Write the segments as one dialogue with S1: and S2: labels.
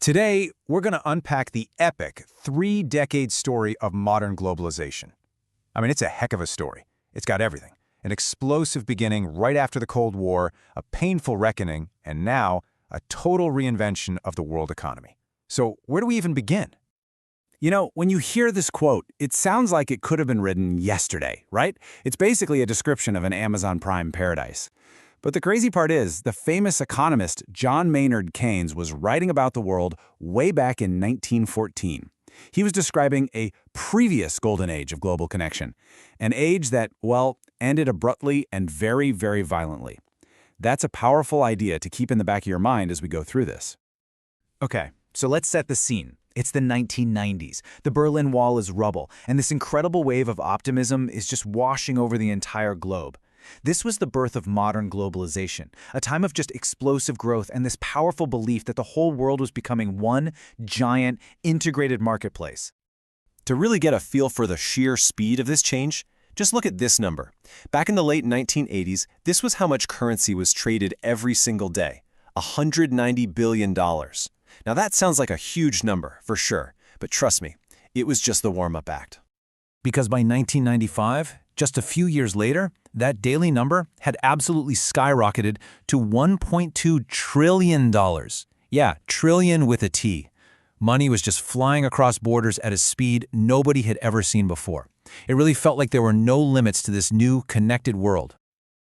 S1: Today, we're going to unpack the epic three-decade story of modern globalization. I mean, it's a heck of a story. It's got everything. An explosive beginning right after the Cold War, a painful reckoning, and now a total reinvention of the world economy. So where do we even begin?
S2: You know, when you hear this quote, it sounds like it could have been written yesterday, right? It's basically a description of an Amazon Prime paradise. But the crazy part is, the famous economist John Maynard Keynes was writing about the world way back in 1914. He was describing a previous golden age of global connection, an age that, well, ended abruptly and very, very violently. That's a powerful idea to keep in the back of your mind as we go through this.
S3: Okay, so let's set the scene. It's the 1990s. The Berlin Wall is rubble, and this incredible wave of optimism is just washing over the entire globe. This was the birth of modern globalization, a time of just explosive growth and this powerful belief that the whole world was becoming one giant, integrated marketplace.
S4: To really get a feel for the sheer speed of this change, just look at this number. Back in the late 1980s, this was how much currency was traded every single day, $190 billion. Now that sounds like a huge number, for sure, but trust me, it was just the warm-up act.
S2: Because by 1995, just a few years later, that daily number had absolutely skyrocketed to $1.2 trillion. Yeah, trillion with a T. Money was just flying across borders at a speed nobody had ever seen before. It really felt like there were no limits to this new, connected world.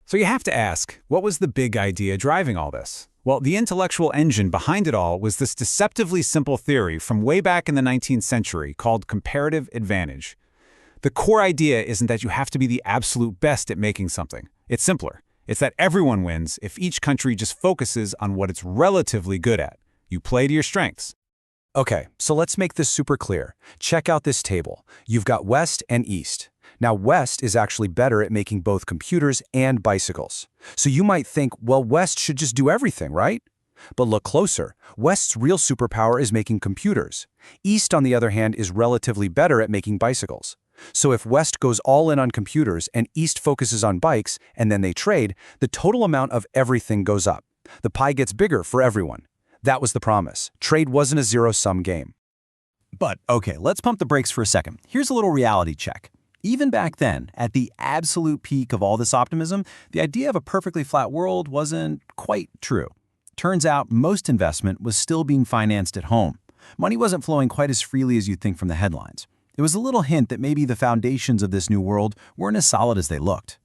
S1: So you have to ask, what was the big idea driving all this? Well, the intellectual engine behind it all was this deceptively simple theory from way back in the 19th century called comparative advantage. The core idea isn't that you have to be the absolute best at making something. It's simpler. It's that everyone wins if each country just focuses on what it's relatively good at. You play to your strengths.
S2: Okay, so let's make this super clear. Check out this table. You've got West and East. Now, West is actually better at making both computers and bicycles. So you might think, well, West should just do everything, right? But look closer. West's real superpower is making computers. East, on the other hand, is relatively better at making bicycles. So if West goes all in on computers and East focuses on bikes, and then they trade, the total amount of everything goes up. The pie gets bigger for everyone. That was the promise. Trade wasn't a zero-sum game.
S5: But, okay, let's pump the brakes for a second. Here's a little reality check. Even back then, at the absolute peak of all this optimism, the idea of a perfectly flat world wasn't quite true. Turns out most investment was still being financed at home. Money wasn't flowing quite as freely as you'd think from the headlines. It was a little hint that maybe the foundations of this new world weren't as solid as they looked.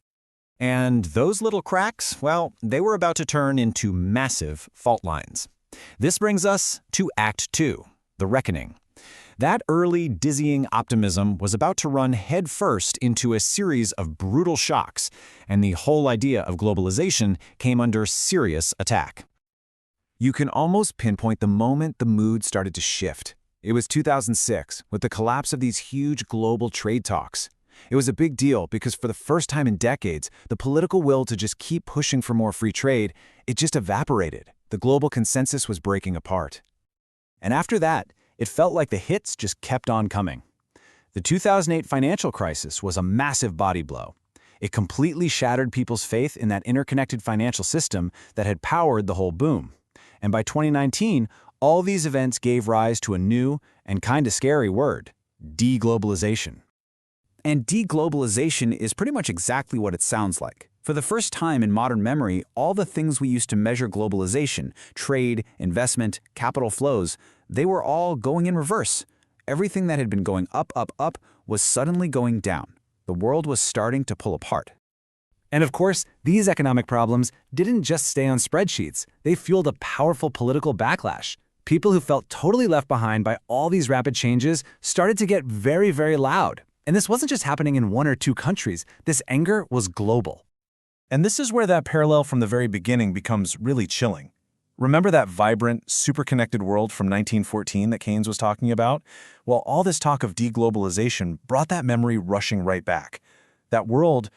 S3: And those little cracks, well, they were about to turn into massive fault lines. This brings us to Act 2, the reckoning. That early, dizzying optimism was about to run headfirst into a series of brutal shocks, and the whole idea of globalization came under serious attack. You can almost pinpoint the moment the mood started to shift. It was 2006, with the collapse of these huge global trade talks. It was a big deal because for the first time in decades, the political will to just keep pushing for more free trade, it just evaporated. The global consensus was breaking apart. And after that, it felt like the hits just kept on coming. The 2008 financial crisis was a massive body blow. It completely shattered people's faith in that interconnected financial system that had powered the whole boom. And by 2019, all these events gave rise to a new and kind of scary word, deglobalization.
S2: And deglobalization is pretty much exactly what it sounds like. For the first time in modern memory, all the things we used to measure globalization, trade, investment, capital flows, they were all going in reverse. Everything that had been going up, up, up was suddenly going down. The world was starting to pull apart. And of course, these economic problems didn't just stay on spreadsheets. They fueled a powerful political backlash. People who felt totally left behind by all these rapid changes started to get very, very loud. And this wasn't just happening in one or two countries. This anger was global.
S6: And this is where that parallel from the very beginning becomes really chilling. Remember that vibrant, super-connected world from 1914 that Keynes was talking about? Well, all this talk of deglobalization brought that memory rushing right back. That world,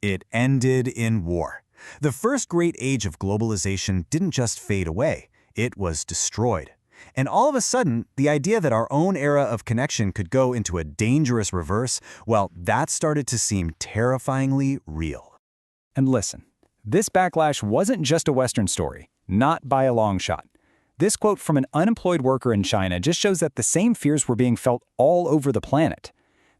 S5: It ended in war. The first great age of globalization didn't just fade away. It was destroyed. And all of a sudden, the idea that our own era of connection could go into a dangerous reverse, well, that started to seem terrifyingly real.
S2: And listen, this backlash wasn't just a Western story, not by a long shot. This quote from an unemployed worker in China just shows that the same fears were being felt all over the planet.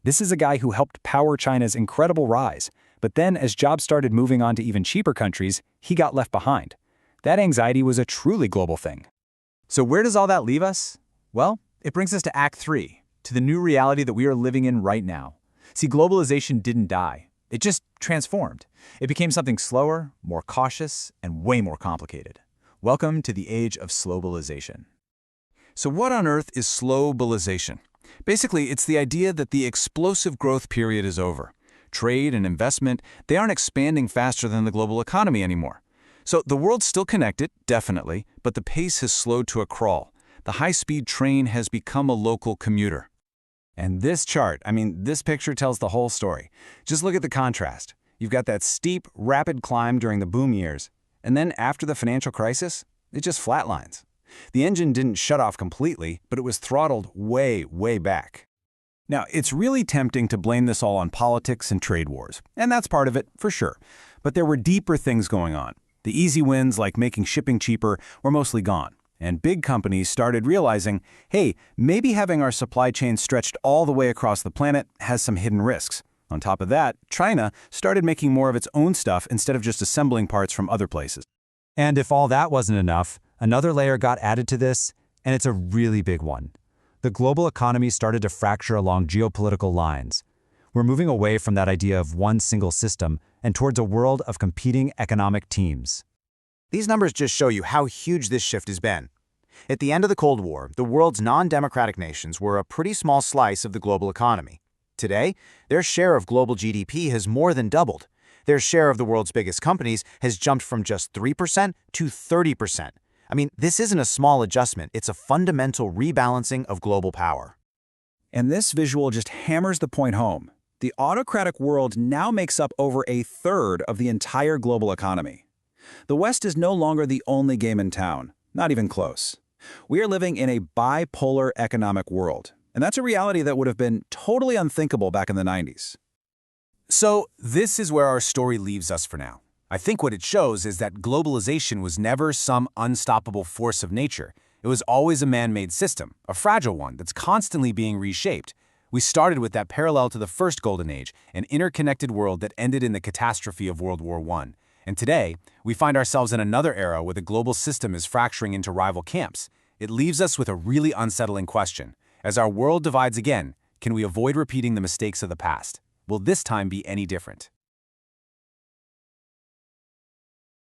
S2: This is a guy who helped power China's incredible rise, but then as jobs started moving on to even cheaper countries, he got left behind. That anxiety was a truly global thing.
S1: So where does all that leave us? Well, it brings us to Act 3, to the new reality that we are living in right now. See, globalization didn't die. It just transformed. It became something slower, more cautious, and way more complicated. Welcome to the age of slowbalization. So what on earth is slowbalization? Basically, it's the idea that the explosive growth period is over. Trade and investment, they aren't expanding faster than the global economy anymore. So the world's still connected, definitely, but the pace has slowed to a crawl. The high-speed train has become a local commuter. And this chart, this picture tells the whole story. Just look at the contrast. You've got that steep, rapid climb during the boom years, and then after the financial crisis, it just flatlines. The engine didn't shut off completely, but it was throttled way, way back. Now, it's really tempting to blame this all on politics and trade wars, and that's part of it, for sure. But there were deeper things going on. The easy wins, like making shipping cheaper, were mostly gone. And big companies started realizing, hey, maybe having our supply chain stretched all the way across the planet has some hidden risks. On top of that, China started making more of its own stuff instead of just assembling parts from other places.
S2: And if all that wasn't enough, another layer got added to this, and it's a really big one. The global economy started to fracture along geopolitical lines. We're moving away from that idea of one single system and towards a world of competing economic teams.
S7: These numbers just show you how huge this shift has been. At the end of the Cold War, the world's non-democratic nations were a pretty small slice of the global economy. Today, their share of global GDP has more than doubled. Their share of the world's biggest companies has jumped from just 3% to 30%. This isn't a small adjustment, it's a fundamental rebalancing of global power.
S2: And this visual just hammers the point home. The autocratic world now makes up over a third of the entire global economy. The West is no longer the only game in town, not even close. We are living in a bipolar economic world, and that's a reality that would have been totally unthinkable back in the 90s.
S1: So this is where our story leaves us for now. I think what it shows is that globalization was never some unstoppable force of nature. It was always a man-made system, a fragile one that's constantly being reshaped. We started with that parallel to the first golden age, an interconnected world that ended in the catastrophe of World War I. And today, we find ourselves in another era where the global system is fracturing into rival camps. It leaves us with a really unsettling question. As our world divides again, can we avoid repeating the mistakes of the past? Will this time be any different?